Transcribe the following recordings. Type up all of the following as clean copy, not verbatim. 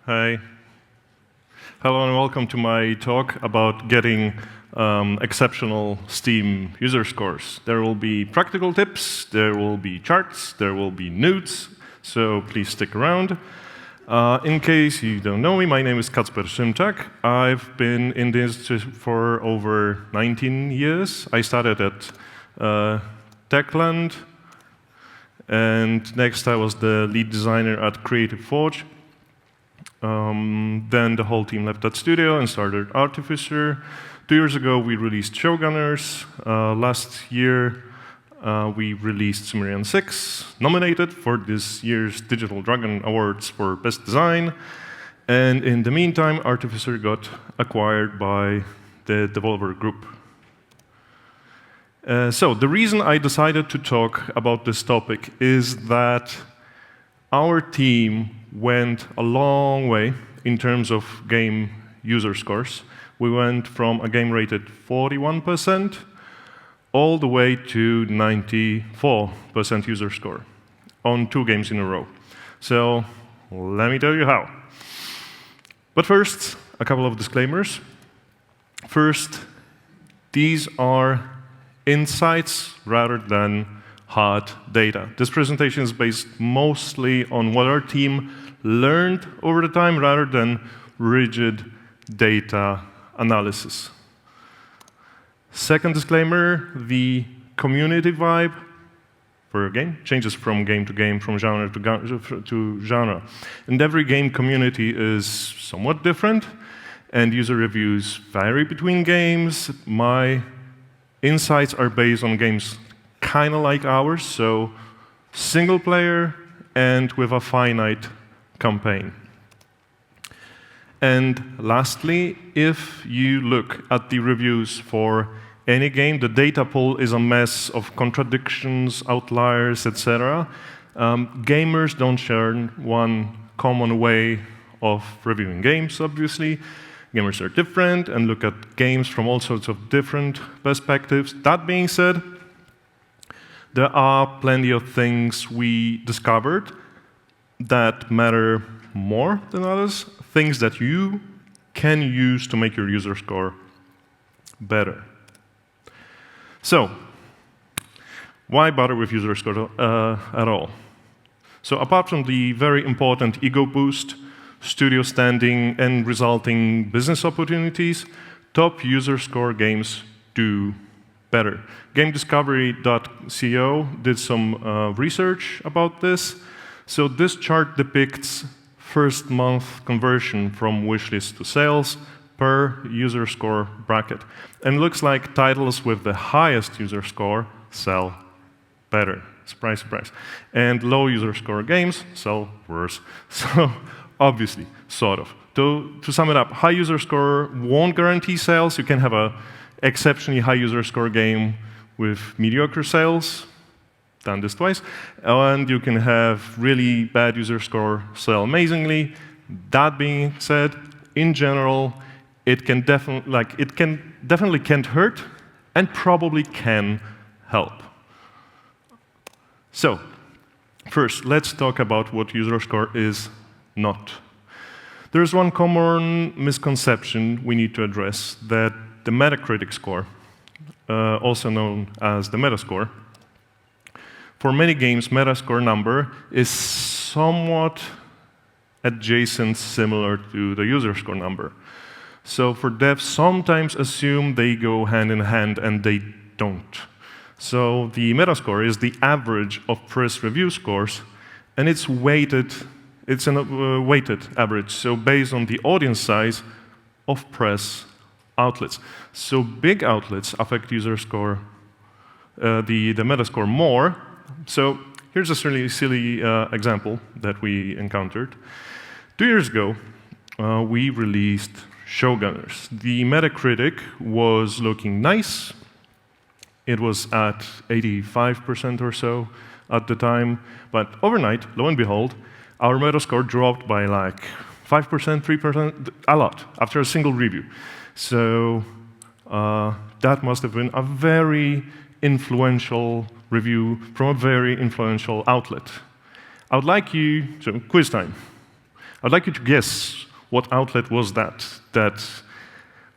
Hi. Hello and welcome to my talk about getting exceptional Steam user scores. There will be practical tips, there will be charts, there will be nudes, so please stick around. In case you don't know me, my name is Kacper Szymczak. I've been in the industry for over 19 years. I started at Techland, and next I was the lead designer at Creative Forge. Then the whole team left that studio and started Artificer. 2 years ago, we released Showgunners. Last year, we released Sumerian 6, nominated for this year's Digital Dragon Awards for Best Design. And in the meantime, Artificer got acquired by the Devolver Group. So the reason I decided to talk about this topic is that our team went a long way in terms of game user scores. We went from a game rated 41% all the way to 94% user score on 2 games in a row. So let me tell you how. But first, a couple of disclaimers. First, these are insights rather than hard data. This presentation is based mostly on what our team learned over the time rather than rigid data analysis. Second disclaimer, the community vibe for a game changes from game to game, from genre to genre. And every game community is somewhat different, and user reviews vary between games. My insights are based on games kind of like ours, so single player and with a finite campaign. And lastly, if you look at the reviews for any game, the data pool is a mess of contradictions, outliers, etc. Gamers don't share one common way of reviewing games, obviously. Gamers are different and look at games from all sorts of different perspectives. That being said, there are plenty of things we discovered that matter more than others, things that you can use to make your user score better. So, why bother with user score at all? So apart from the very important ego boost, studio standing, and resulting business opportunities, top user score games do better. GameDiscovery.co did some research about this. So this chart depicts first month conversion from wishlist to sales per user score bracket. And looks like titles with the highest user score sell better. Surprise, surprise. And low user score games sell worse. So obviously, sort of. To sum it up, high user score won't guarantee sales. You can have an exceptionally high user score game with mediocre sales. Done this twice. And you can have really bad user score sell amazingly. That being said, in general, it can definitely can't hurt and probably can help. So, first, let's talk about what user score is not. There's one common misconception we need to address, that the Metacritic score, also known as the Metascore, for many games, Metascore number is somewhat adjacent, similar to the user score number. So for devs, sometimes assume they go hand in hand, and they don't. So the Metascore is the average of press review scores, and it's weighted. It's a weighted average, so based on the audience size of press outlets. So big outlets affect user score, the Metascore more. So here's a really silly example that we encountered. 2 years ago, we released Showgunners. The Metacritic was looking nice. It was at 85% or so at the time. But overnight, lo and behold, our Metascore dropped by like 5%, 3%, a lot, after a single review. So that must have been a very influential review from a very influential outlet. I would like you to, quiz time. I'd like you to guess what outlet was that.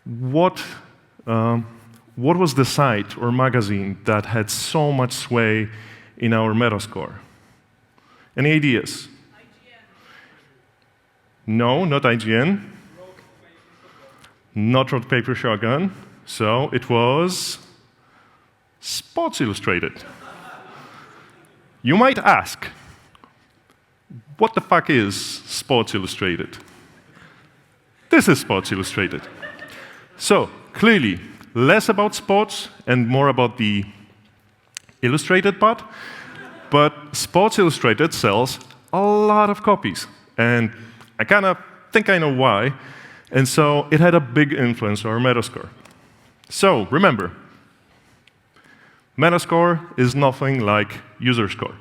What was the site or magazine that had so much sway in our Metascore? Any ideas? IGN. No, not IGN. Not Rock, Paper, Shotgun. So it was Sports Illustrated. You might ask, what the fuck is Sports Illustrated? This is Sports Illustrated. So, clearly, less about sports and more about the illustrated part. But Sports Illustrated sells a lot of copies. And I kind of think I know why. And so it had a big influence on our Metascore. So, remember, Metascore is nothing like user score.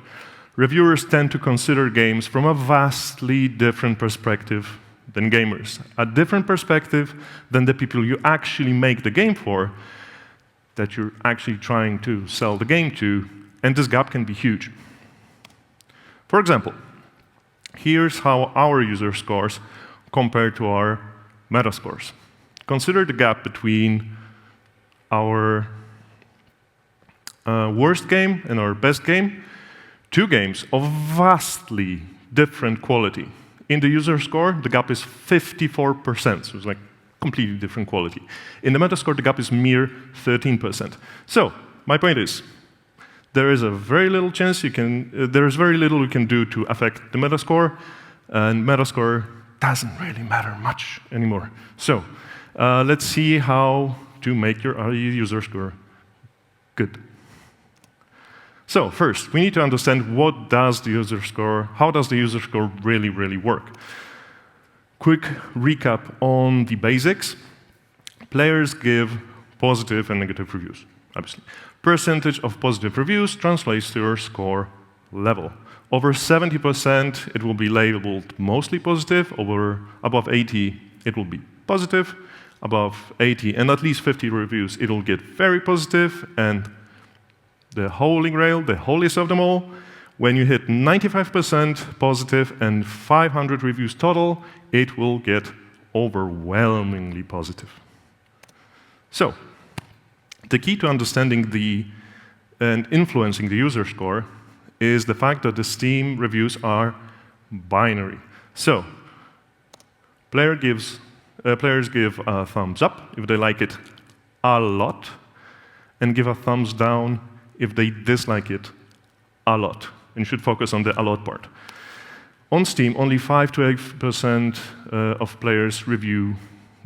Reviewers tend to consider games from a vastly different perspective than gamers. A different perspective than the people you actually make the game for, that you're actually trying to sell the game to, and this gap can be huge. For example, here's how our user scores compare to our Metascores. Consider the gap between our worst game and our best game. Two games of vastly different quality. In the user score, the gap is 54%, so it's like completely different quality. In the Metascore, the gap is mere 13%. So, my point is, there is a very little chance there is very little you can do to affect the Metascore, and Metascore doesn't really matter much anymore. So, let's see how to make your user score good. So first, we need to understand how does the user score really work. Quick recap on the basics. Players give positive and negative reviews, obviously. Percentage of positive reviews translates to your score level. Over 70%, it will be labeled mostly positive. Above 80, it will be positive. Above 80 and at least 50 reviews, it will get very positive. And the holy grail, the holiest of them all, when you hit 95% positive and 500 reviews total, it will get overwhelmingly positive. So, the key to understanding and influencing the user score is the fact that the Steam reviews are binary. So, players give a thumbs up if they like it a lot, and give a thumbs down if they dislike it a lot. And you should focus on the a lot part. On Steam, only 5 to 8% of players review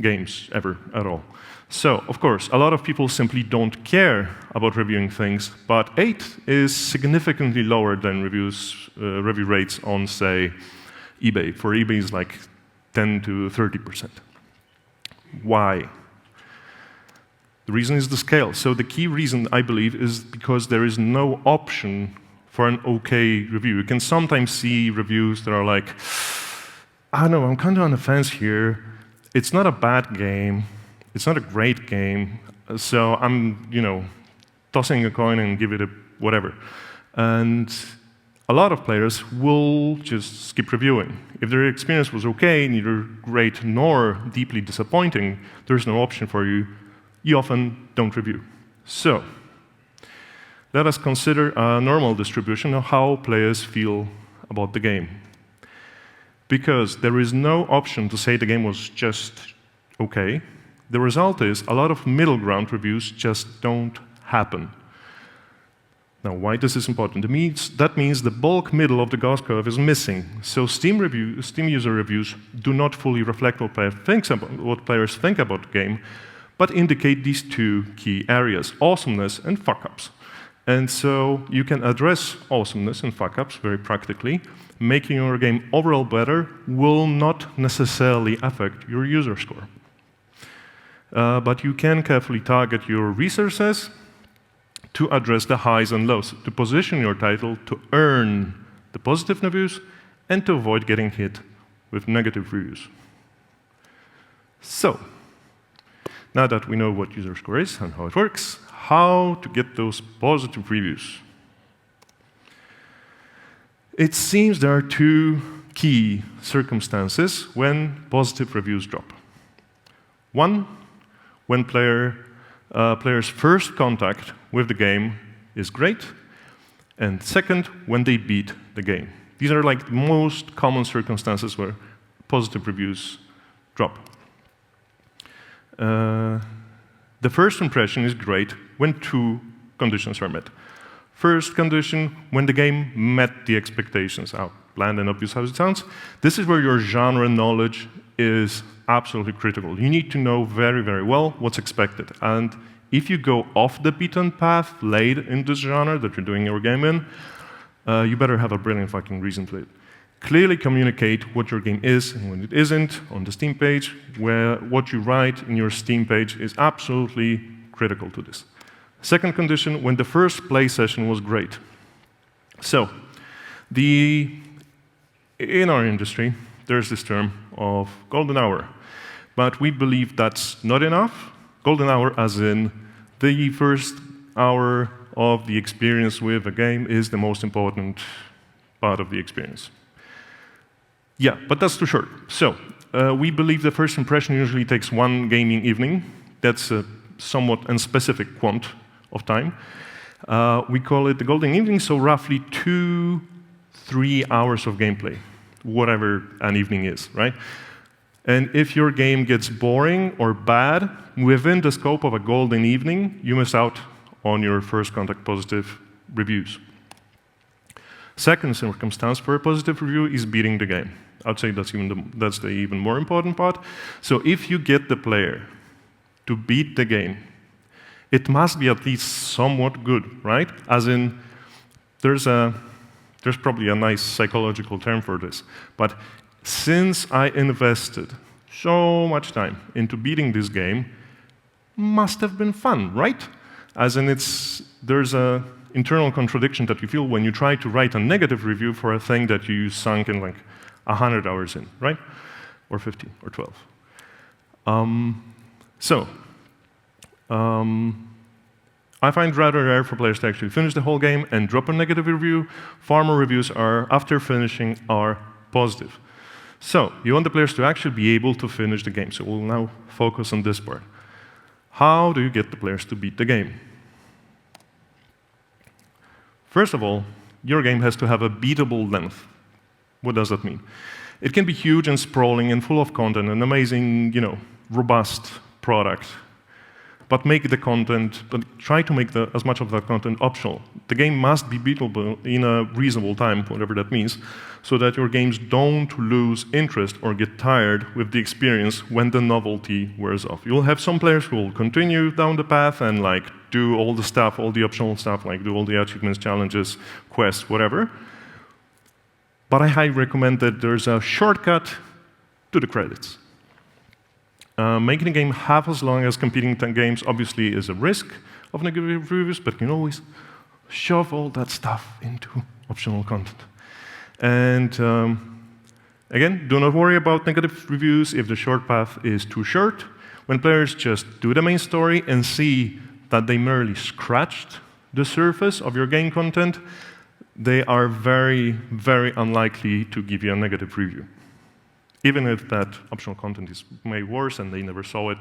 games ever at all. So, of course, a lot of people simply don't care about reviewing things, but 8 is significantly lower than review rates on, say, eBay. For eBay, it's like 10 to 30%. Why? The reason is the scale. So the key reason, I believe, is because there is no option for an okay review. You can sometimes see reviews that are like, I don't know, I'm kind of on the fence here. It's not a bad game. It's not a great game. So I'm, tossing a coin and give it a whatever. And a lot of players will just skip reviewing. If their experience was okay, neither great nor deeply disappointing, there's no option for you. You often don't review. So, let us consider a normal distribution of how players feel about the game. Because there is no option to say the game was just okay, the result is a lot of middle ground reviews just don't happen. Now, why this is important? That means the bulk middle of the Gauss curve is missing. So Steam user reviews do not fully reflect what players think about the game, but indicate these two key areas, awesomeness and fuck-ups. And so you can address awesomeness and fuck-ups very practically. Making your game overall better will not necessarily affect your user score. But you can carefully target your resources to address the highs and lows, to position your title to earn the positive reviews and to avoid getting hit with negative reviews. So, now that we know what user score is and how it works, how to get those positive reviews. It seems there are two key key circumstances when positive reviews drop. One, when players' first contact with the game is great, and second, when they beat the game. These are like the most common circumstances where positive reviews drop. The first impression is great when two conditions are met. First condition, when the game met the expectations. Bland and obvious how it sounds. This is where your genre knowledge is absolutely critical. You need to know very, very well what's expected. And if you go off the beaten path late in this genre that you're doing your game in, you better have a brilliant fucking reason for it. Clearly communicate what your game is and when it isn't on the Steam page, where what you write in your Steam page is absolutely critical to this. Second condition, when the first play session was great. So, in our industry, there's this term of golden hour, but we believe that's not enough. Golden hour as in the first hour of the experience with a game is the most important part of the experience. Yeah, but that's too short. So, we believe the first impression usually takes one gaming evening. That's a somewhat unspecific quant of time. We call it the golden evening, so roughly 2-3 hours of gameplay, whatever an evening is, right? And if your game gets boring or bad, within the scope of a golden evening, you miss out on your first contact positive reviews. Second circumstance for a positive review is beating the game. I'd say that's the even more important part. So if you get the player to beat the game, it must be at least somewhat good, right? As in, there's probably a nice psychological term for this. But since I invested so much time into beating this game, must have been fun, right? As in, there's an internal contradiction that you feel when you try to write a negative review for a thing that you sunk in like 100 hours in, right? Or 50 or 12. I find rather rare for players to actually finish the whole game and drop a negative review. Far more reviews after finishing are positive. So, you want the players to actually be able to finish the game. So we'll now focus on this part. How do you get the players to beat the game? First of all, your game has to have a beatable length. What does that mean? It can be huge and sprawling and full of content, an amazing, robust product. But try to make as much of that content optional. The game must be beatable in a reasonable time, whatever that means, so that your games don't lose interest or get tired with the experience when the novelty wears off. You'll have some players who will continue down the path and do all the stuff, all the optional stuff, do all the achievements, challenges, quests, whatever. But I highly recommend that there's a shortcut to the credits. Making a game half as long as competing games obviously is a risk of negative reviews, but you can always shove all that stuff into optional content. And again, do not worry about negative reviews if the short path is too short. When players just do the main story and see that they merely scratched the surface of your game content, they are very, very unlikely to give you a negative review. Even if that optional content is way worse and they never saw it,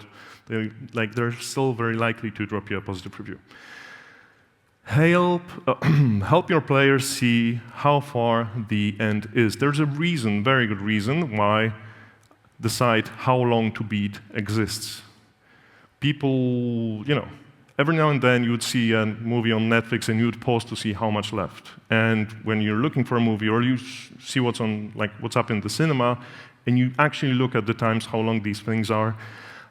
they're still very likely to drop you a positive review. Help your players see how far the end is. There's a reason, very good reason, why the site How Long to Beat exists. People, every now and then you would see a movie on Netflix and you would pause to see how much left. And when you're looking for a movie or you see what's what's up in the cinema, and you actually look at the times how long these things are.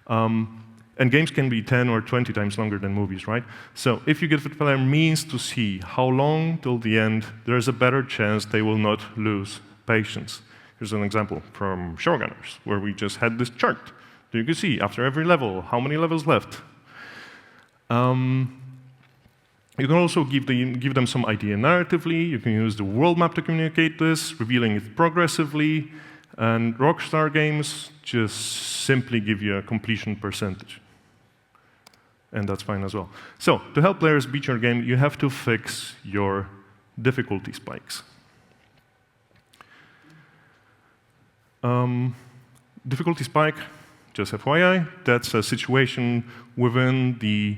And games can be 10 or 20 times longer than movies, right? So if you give the player means to see how long till the end, there's a better chance they will not lose patience. Here's an example from Showgunners, where we just had this chart. You can see after every level, how many levels left. You can also give them some idea narratively. You can use the world map to communicate this, revealing it progressively. And Rockstar games just simply give you a completion percentage. And that's fine as well. So, to help players beat your game, you have to fix your difficulty spikes. Difficulty spike, just FYI, that's a situation within the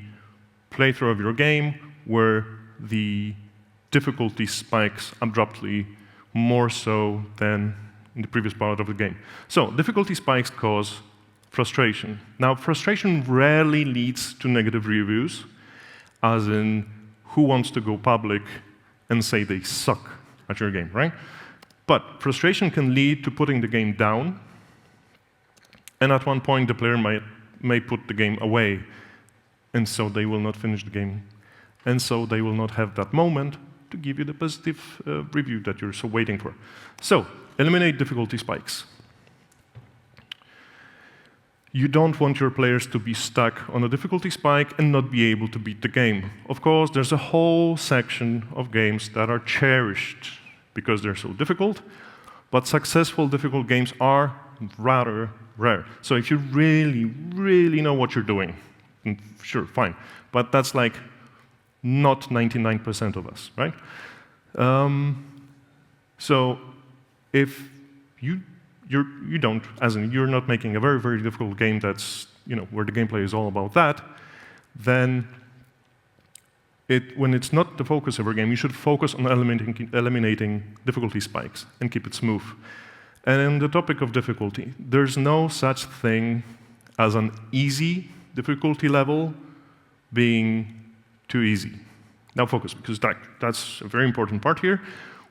playthrough of your game where the difficulty spikes abruptly more so than in the previous part of the game. So difficulty spikes cause frustration. Now, frustration rarely leads to negative reviews, as in who wants to go public and say they suck at your game, right? But frustration can lead to putting the game down, and at one point the player may put the game away, and so they will not finish the game, and so they will not have that moment to give you the positive review that you're so waiting for. So, eliminate difficulty spikes. You don't want your players to be stuck on a difficulty spike and not be able to beat the game. Of course, there's a whole section of games that are cherished because they're so difficult, but successful difficult games are rather rare. So if you really, really know what you're doing, sure, fine. But that's like not 99% of us, right? So if you don't, as in you're not making a very, very difficult game that's, where the gameplay is all about that, then when it's not the focus of your game, you should focus on eliminating difficulty spikes and keep it smooth. And in the topic of difficulty, there's no such thing as an easy difficulty level being too easy. Now focus, because that's a very important part here.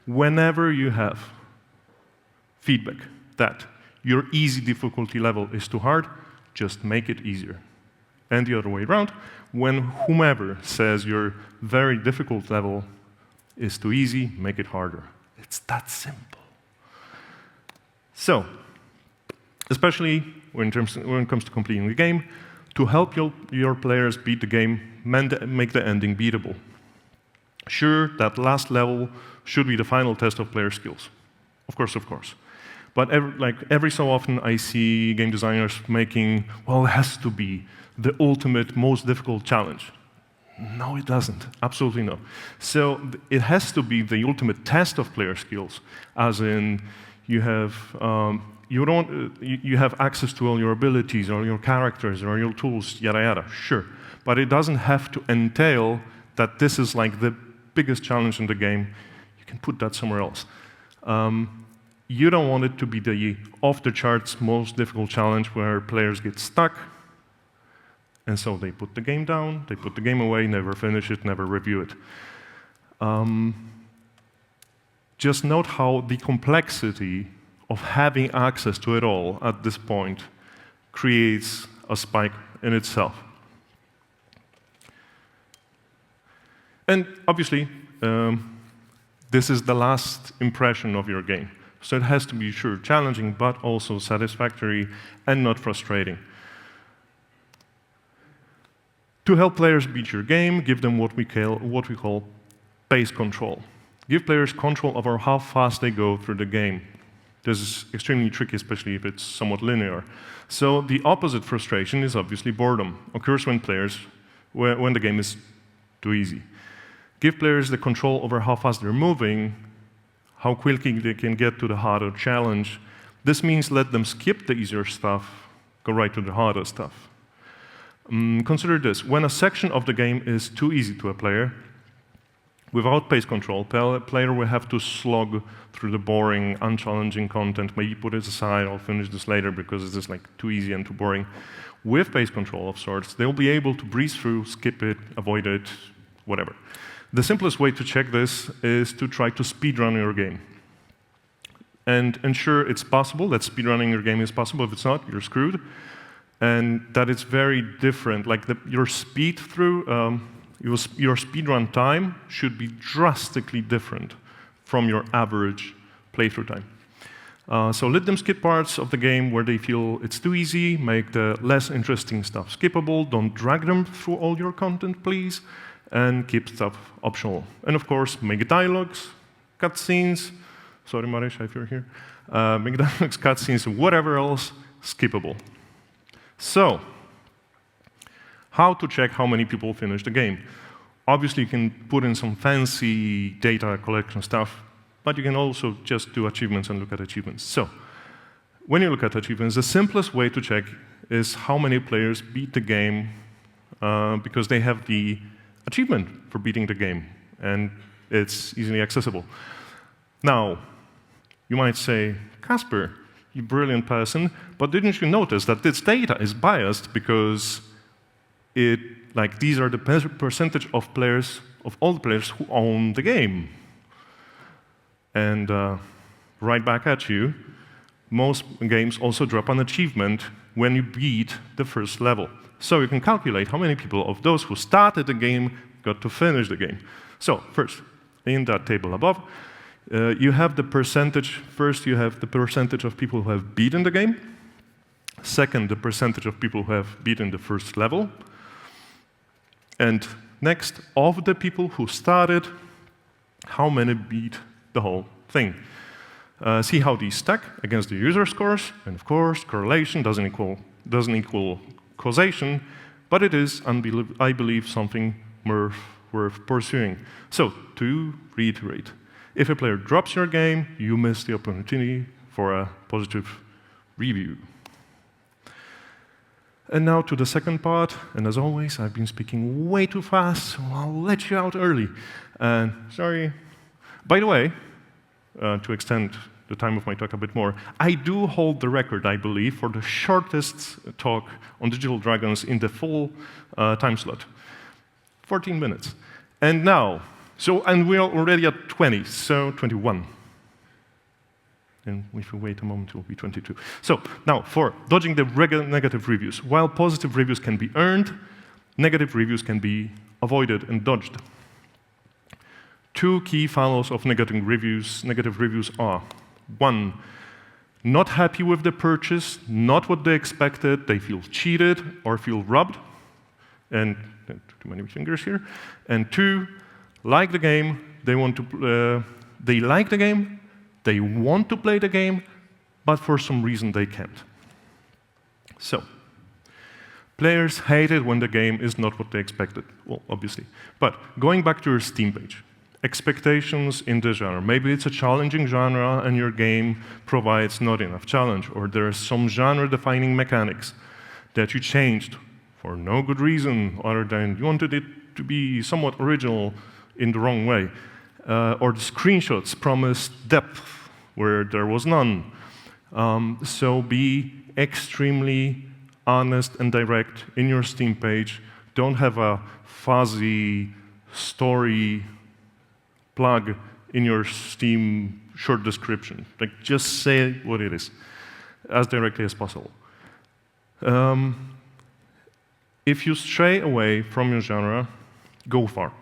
Whenever you have feedback that your easy difficulty level is too hard, just make it easier. And the other way around, when whomever says your very difficult level is too easy, make it harder. It's that simple. So, especially when it comes to completing the game, to help your players beat the game, make the ending beatable. Sure, that last level should be the final test of player skills. Of course. But every so often I see game designers making, well, it has to be the ultimate, most difficult challenge. No, it doesn't. Absolutely no. So it has to be the ultimate test of player skills, as in you have you have access to all your abilities, or your characters, or your tools, yada yada. Sure, but it doesn't have to entail that this is like the biggest challenge in the game. You can put that somewhere else. You don't want it to be the off-the-charts most difficult challenge where players get stuck, and so they put the game down, they put the game away, never finish it, never review it. Just note how the complexity of having access to it all at this point creates a spike in itself. And obviously, this is the last impression of your game. So it has to be, sure, challenging, but also satisfactory and not frustrating. To help players beat your game, give them what we call pace control. Give players control over how fast they go through the game. This is extremely tricky, especially if it's somewhat linear. So the opposite frustration is obviously boredom. Occurs when the game is too easy. Give players the control over how fast they're moving, how quickly they can get to the harder challenge. This means let them skip the easier stuff, go right to the harder stuff. Consider this. When a section of the game is too easy to a player, without pace control, the player will have to slog through the boring, unchallenging content, maybe put it aside, I'll finish this later because it's just like too easy and too boring. With pace control of sorts, they'll be able to breeze through, skip it, avoid it, whatever. The simplest way to check this is to try to speedrun your game. And ensure it's possible, that speedrunning your game is possible. If it's not, you're screwed. And that it's very different. Like your speed through, your speedrun time should be drastically different from your average playthrough time. So let them skip parts of the game where they feel it's too easy, make the less interesting stuff skippable, don't drag them through all your content, please, and keep stuff optional. And of course, make dialogues, cutscenes, sorry Marish if you're here, make dialogues, cutscenes, whatever else, skippable. So, how to check how many people finish the game? Obviously, you can put in some fancy data collection stuff, but you can also just do achievements and look at achievements. So, when you look at achievements, the simplest way to check is how many players beat the game because they have the achievement for beating the game, and it's easily accessible. Now, you might say, Kacper, you brilliant person, but didn't you notice that this data is biased because these are the percentage of players, of all the players who own the game? And right back at you, most games also drop an achievement when you beat the first level. So you can calculate how many people of those who started the game got to finish the game. So first, in that table above, you have the percentage. First, you have the percentage of people who have beaten the game. Second, the percentage of people who have beaten the first level. And next, of the people who started, how many beat the whole thing. See how these stack against the user scores. And of course, correlation doesn't equal causation, but it is, I believe, something worth pursuing. So, to reiterate, if a player drops your game, you miss the opportunity for a positive review. And now to the second part, and as always, I've been speaking way too fast, so I'll let you out early. And sorry. By the way, to extend the time of my talk a bit more, I do hold the record, I believe, for the shortest talk on Digital Dragons in the full time slot. 14 minutes. And now, and we're already at 20, so 21. And if we wait a moment, it will be 22. So now, for dodging the negative reviews. While positive reviews can be earned, negative reviews can be avoided and dodged. Two key follows of negative reviews are: one, not happy with the purchase, not what they expected, they feel cheated or feel robbed, and too many fingers here. And two, like the game, they like the game, they want to play the game, but for some reason they can't. So, players hate it when the game is not what they expected, well, obviously. But going back to your Steam page, expectations in the genre. Maybe it's a challenging genre and your game provides not enough challenge, or there are some genre-defining mechanics that you changed for no good reason other than you wanted it to be somewhat original in the wrong way. Or the screenshots promised depth where there was none. So be extremely honest and direct in your Steam page. Don't have a fuzzy story plug in your Steam short description. Like, just say what it is, as directly as possible. If you stray away from your genre, go far.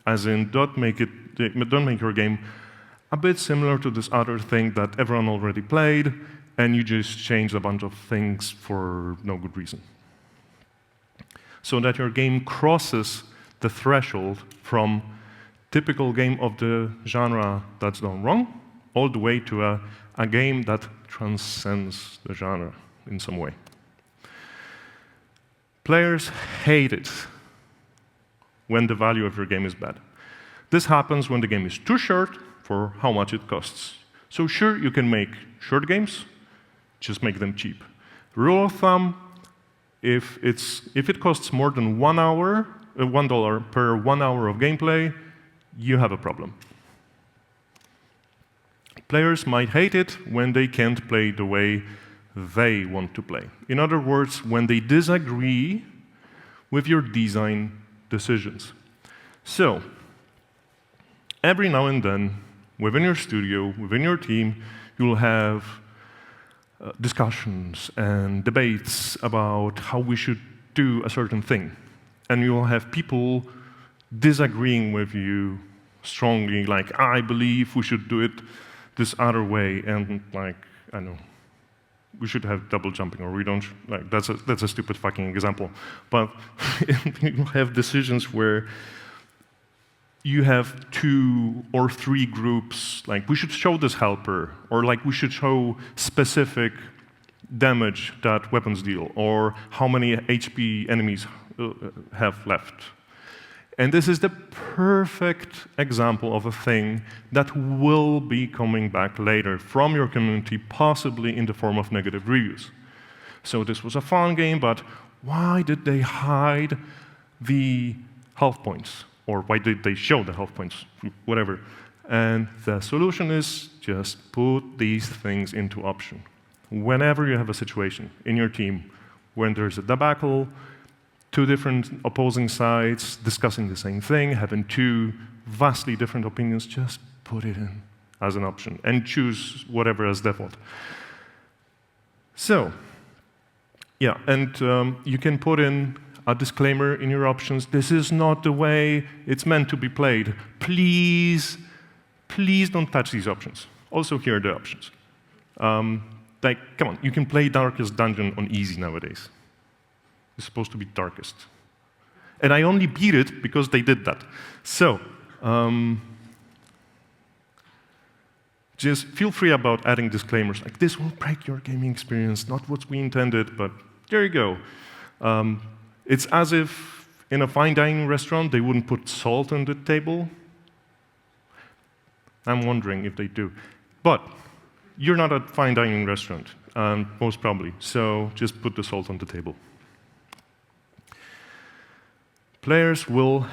As in, don't make your game a bit similar to this other thing that everyone already played, and you just change a bunch of things for no good reason. So that your game crosses the threshold from typical game of the genre that's done wrong, all the way to a game that transcends the genre in some way. Players hate it when the value of your game is bad. This happens when the game is too short for how much it costs. So sure, you can make short games, just make them cheap. Rule of thumb, if it costs more than $1 per 1 hour of gameplay, you have a problem. Players might hate it when they can't play the way they want to play. In other words, when they disagree with your design decisions. So, every now and then, within your studio, within your team, you'll have discussions and debates about how we should do a certain thing. And you'll have people disagreeing with you strongly, like, I believe we should do it this other way, and like, I don't know, we should have double jumping, or we don't, like, that's a stupid fucking example. But you have decisions where you have 2 or 3 groups, like, we should show this helper, or like, we should show specific damage that weapons deal, or how many HP enemies have left. And this is the perfect example of a thing that will be coming back later from your community, possibly in the form of negative reviews. So this was a fun game, but why did they hide the health points? Or why did they show the health points? Whatever. And the solution is just put these things into option. Whenever you have a situation in your team when there's a debacle, two different opposing sides discussing the same thing, having two vastly different opinions, just put it in as an option and choose whatever as default. So, yeah, and you can put in a disclaimer in your options. This is not the way it's meant to be played. Please, please don't touch these options. Also, here are the options. Like, come on, you can play Darkest Dungeon on easy nowadays. It's supposed to be darkest. And I only beat it because they did that. So, just feel free about adding disclaimers. Like, this will break your gaming experience, not what we intended, but there you go. It's as if in a fine dining restaurant, they wouldn't put salt on the table. I'm wondering if they do. But you're not a fine dining restaurant, most probably, so just put the salt on the table. Players will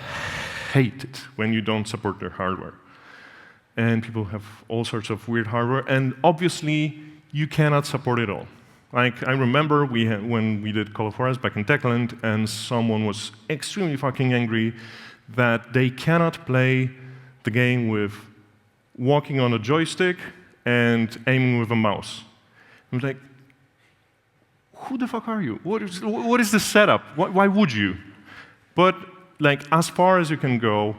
hate it when you don't support their hardware. And people have all sorts of weird hardware, and obviously, you cannot support it all. Like, I remember when we did Call of Juarez back in Techland, and someone was extremely fucking angry that they cannot play the game with walking on a joystick and aiming with a mouse. I was like, who the fuck are you? What is the setup? Why would you? But like, as far as you can go,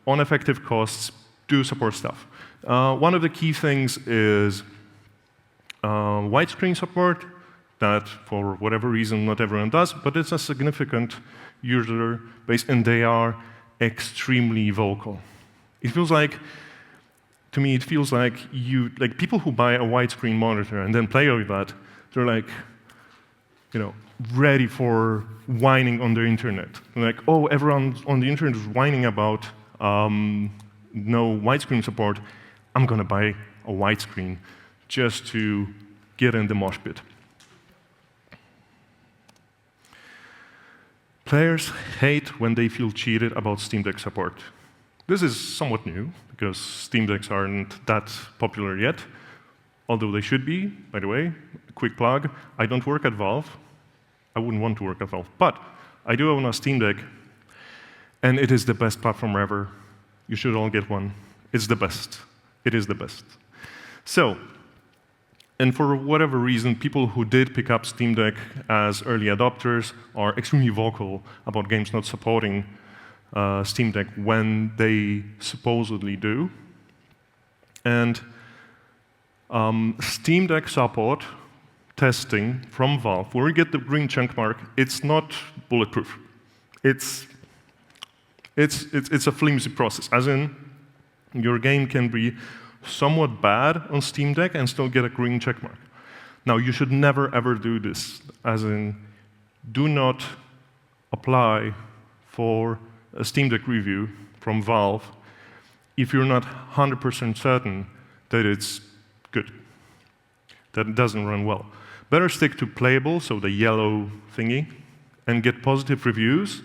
on effective costs, do support stuff. One of the key things is widescreen support, that for whatever reason not everyone does, but it's a significant user base, and they are extremely vocal. It feels like, to me, it feels like people who buy a widescreen monitor and then play with that, they're like, ready for whining on the internet. Like, oh, everyone on the internet is whining about no widescreen support. I'm going to buy a widescreen just to get in the mosh pit. Players hate when they feel cheated about Steam Deck support. This is somewhat new, because Steam Decks aren't that popular yet, although they should be, by the way. Quick plug, I don't work at Valve. I wouldn't want to work at Valve, but I do own a Steam Deck, and it is the best platform ever. You should all get one. It's the best. It is the best. So, and for whatever reason, people who did pick up Steam Deck as early adopters are extremely vocal about games not supporting Steam Deck when they supposedly do. And Steam Deck support testing from Valve, where we get the green check mark, it's not bulletproof. It's a flimsy process, as in your game can be somewhat bad on Steam Deck and still get a green check mark. Now, you should never, ever do this, as in do not apply for a Steam Deck review from Valve if you're not 100% certain that it's good, that it doesn't run well. Better stick to playable, so the yellow thingy, and get positive reviews,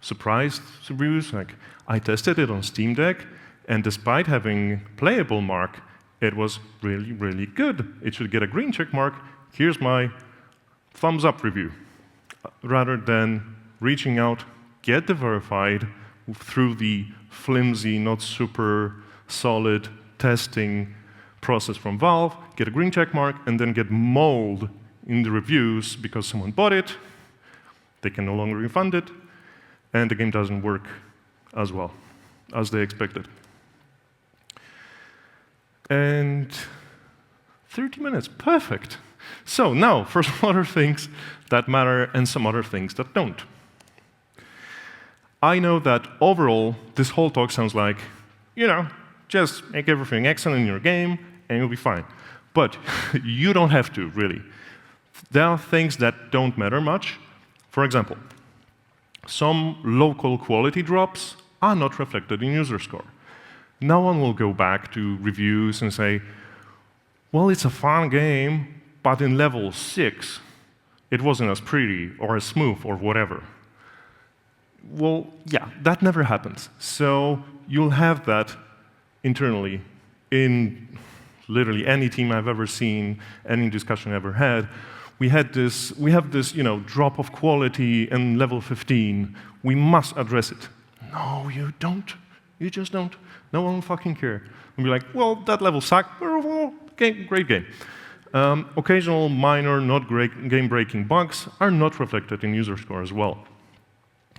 surprise reviews, like, I tested it on Steam Deck, and despite having playable mark, it was really, really good. It should get a green check mark. Here's my thumbs up review. Rather than reaching out, get the verified through the flimsy, not super solid testing process from Valve, get a green check mark, and then get mauled in the reviews because someone bought it, they can no longer refund it, and the game doesn't work as well as they expected. And 30 minutes, perfect. So now for some other things that matter and some other things that don't. I know that overall, this whole talk sounds like, just make everything excellent in your game and you'll be fine. But you don't have to, really. There are things that don't matter much. For example, some local quality drops are not reflected in user score. No one will go back to reviews and say, well, it's a fun game, but in level 6, it wasn't as pretty or as smooth or whatever. Well, yeah, that never happens. So you'll have that internally in literally any team I've ever seen, any discussion I've ever had. We have this, drop of quality in level 15. We must address it. No, you don't. You just don't. No one will fucking care. We'll be like, well, that level sucked. Great game. Occasional minor, not great game-breaking bugs are not reflected in user score as well.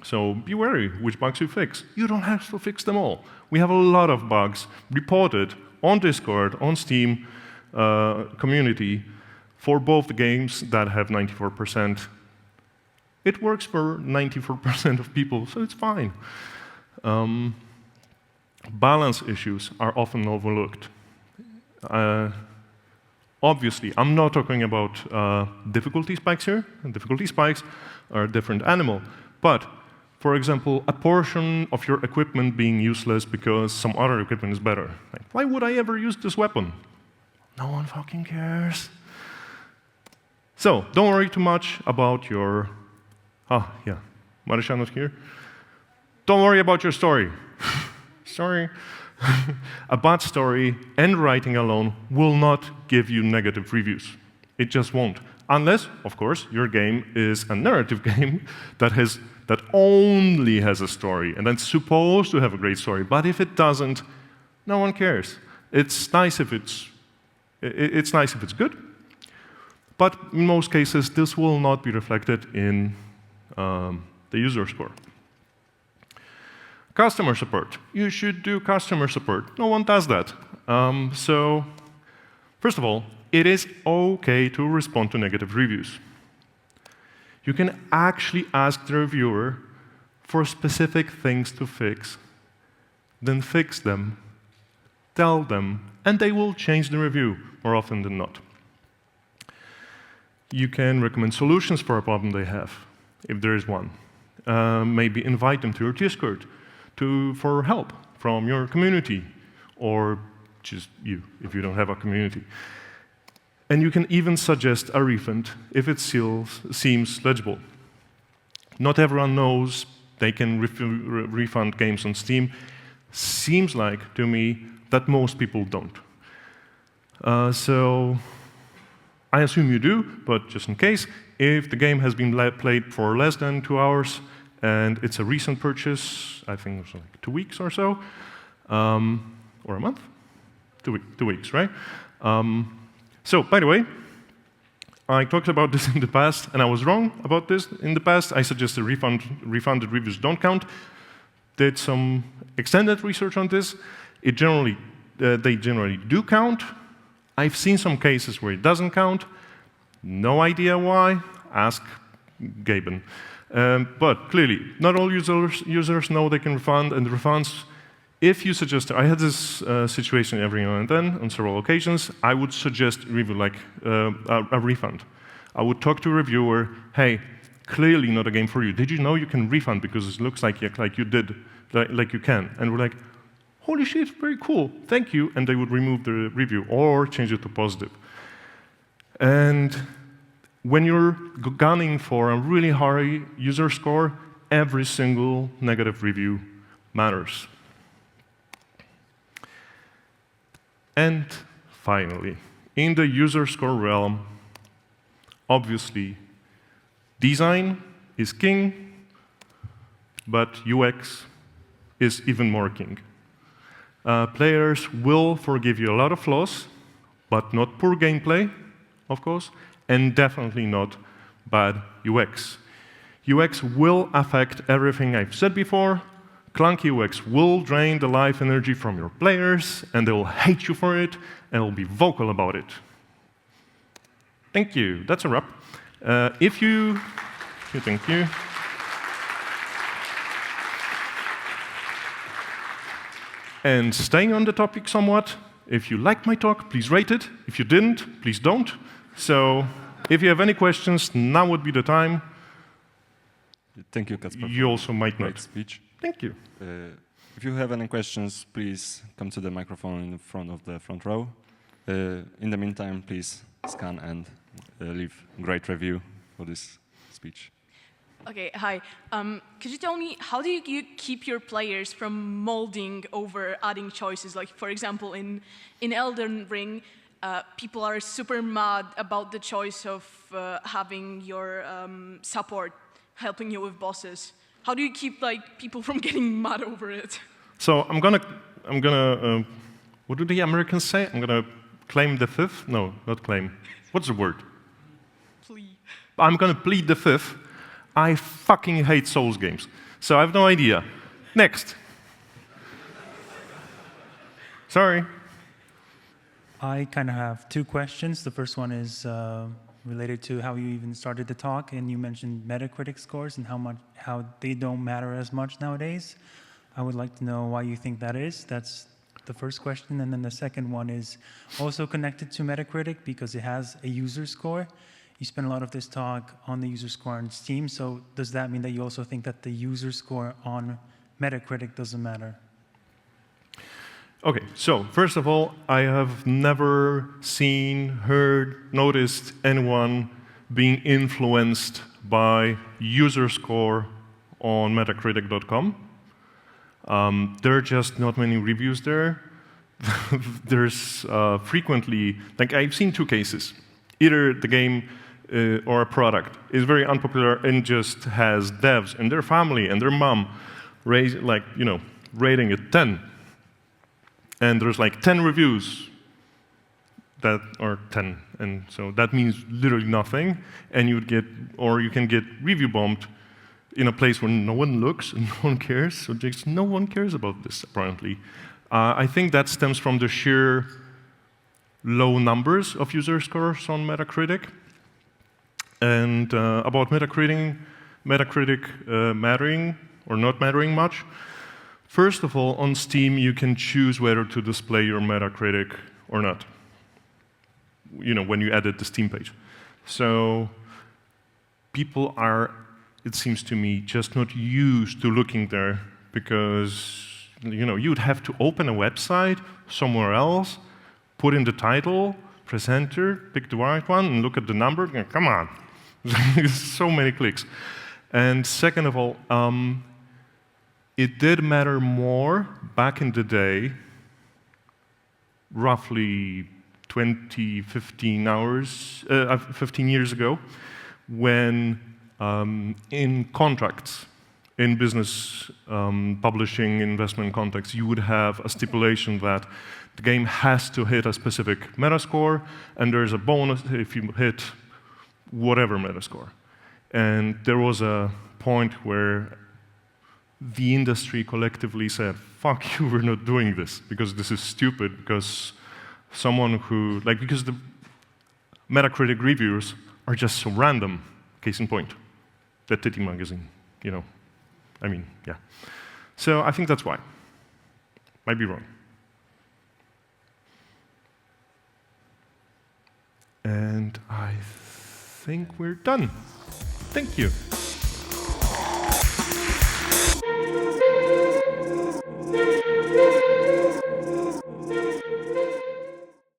So be wary which bugs you fix. You don't have to fix them all. We have a lot of bugs reported on Discord, on Steam community for both the games that have 94%. It works for 94% of people, so it's fine. Balance issues are often overlooked. Obviously, I'm not talking about difficulty spikes here. Difficulty spikes are a different animal. But, for example, a portion of your equipment being useless because some other equipment is better. Like, why would I ever use this weapon? No one fucking cares. So, don't worry too much about your... Marisha not here? Don't worry about your story. Sorry. A bad story and writing alone will not give you negative reviews. It just won't. Unless, of course, your game is a narrative game that only has a story and that's supposed to have a great story. But if it doesn't, no one cares. It's nice if it's good. But in most cases, this will not be reflected in the user score. Customer support. You should do customer support. No one does that. So, first of all, it is okay to respond to negative reviews. You can actually ask the reviewer for specific things to fix, then fix them, tell them, and they will change the review more often than not. You can recommend solutions for a problem they have, if there is one. Maybe invite them to your Discord for help from your community, or just you, if you don't have a community. And you can even suggest a refund if it seems legible. Not everyone knows they can refund games on Steam. Seems like, to me, that most people don't. So I assume you do, but just in case, if the game has been played for less than 2 hours, and it's a recent purchase, I think it was like 2 weeks or so, or a month? 2 weeks, right? So, by the way, I talked about this in the past, and I was wrong about this in the past. I suggested refunded reviews don't count. Did some extended research on this. They generally do count. I've seen some cases where it doesn't count. No idea why. Ask Gaben. But clearly, not all users know they can refund, and the refunds, if you suggest, I had this situation every now and then on several occasions, I would suggest a refund. I would talk to a reviewer, hey, clearly not a game for you. Did you know you can refund because it looks like you can? And we're like, holy shit, very cool, thank you. And they would remove the review or change it to positive. And when you're gunning for a really high user score, every single negative review matters. And finally, in the user score realm, obviously, design is king, but UX is even more king. Players will forgive you a lot of flaws, but not poor gameplay, of course, and definitely not bad UX. UX will affect everything I've said before. Clunky UX will drain the life energy from your players, and they will hate you for it, and will be vocal about it. Thank you. That's a wrap. Thank you. And staying on the topic somewhat, if you liked my talk, please rate it. If you didn't, please don't. So if you have any questions, now would be the time. Thank you, Kacper. You also might Great not. speech. Thank you. If you have any questions, please come to the microphone in front of the front row. In the meantime, please scan and leave a great review for this speech. Okay, hi. Could you tell me, how do you keep your players from molding over adding choices? Like, for example, in Elden Ring, people are super mad about the choice of having your support helping you with bosses. How do you keep people from getting mad over it? So I'm gonna, what do the Americans say? I'm gonna claim the fifth? No, not claim. What's the word? Plea. I'm gonna plead the fifth. I fucking hate Souls games. So I have no idea. Next. Sorry. I kind of have two questions. The first one is related to how you even started the talk, and you mentioned Metacritic scores and how they don't matter as much nowadays. I would like to know why you think that is. That's the first question. And then the second one is also connected to Metacritic because it has a user score. You spent a lot of this talk on the user score on Steam, so does that mean that you also think that the user score on Metacritic doesn't matter? Okay, so first of all, I have never seen, heard, noticed anyone being influenced by user score on Metacritic.com. There are just not many reviews there. There's frequently, like I've seen two cases. Either the game or a product is very unpopular and just has devs and their family and their mom rating it 10. And there's like 10 reviews that are 10, and so that means literally nothing. And you can get review bombed in a place where no one looks and no one cares. So just no one cares about this apparently. I think that stems from the sheer low numbers of user scores on Metacritic. And about Metacritic mattering or not mattering much. First of all, on Steam, you can choose whether to display your Metacritic or not, when you edit the Steam page. So people are, it seems to me, just not used to looking there because, you'd have to open a website somewhere else, put in the title, press enter, pick the right one, and look at the number. Come on. So many clicks. And second of all, it did matter more back in the day, roughly 15 years ago, when in contracts, in business publishing investment context, you would have a stipulation that the game has to hit a specific metascore, and there's a bonus if you hit whatever metascore. And there was a point where the industry collectively said, fuck you, we're not doing this, because this is stupid, because because the Metacritic reviews are just so random. Case in point, that Titty magazine, yeah. So I think that's why. Might be wrong. And I think we're done. Thank you.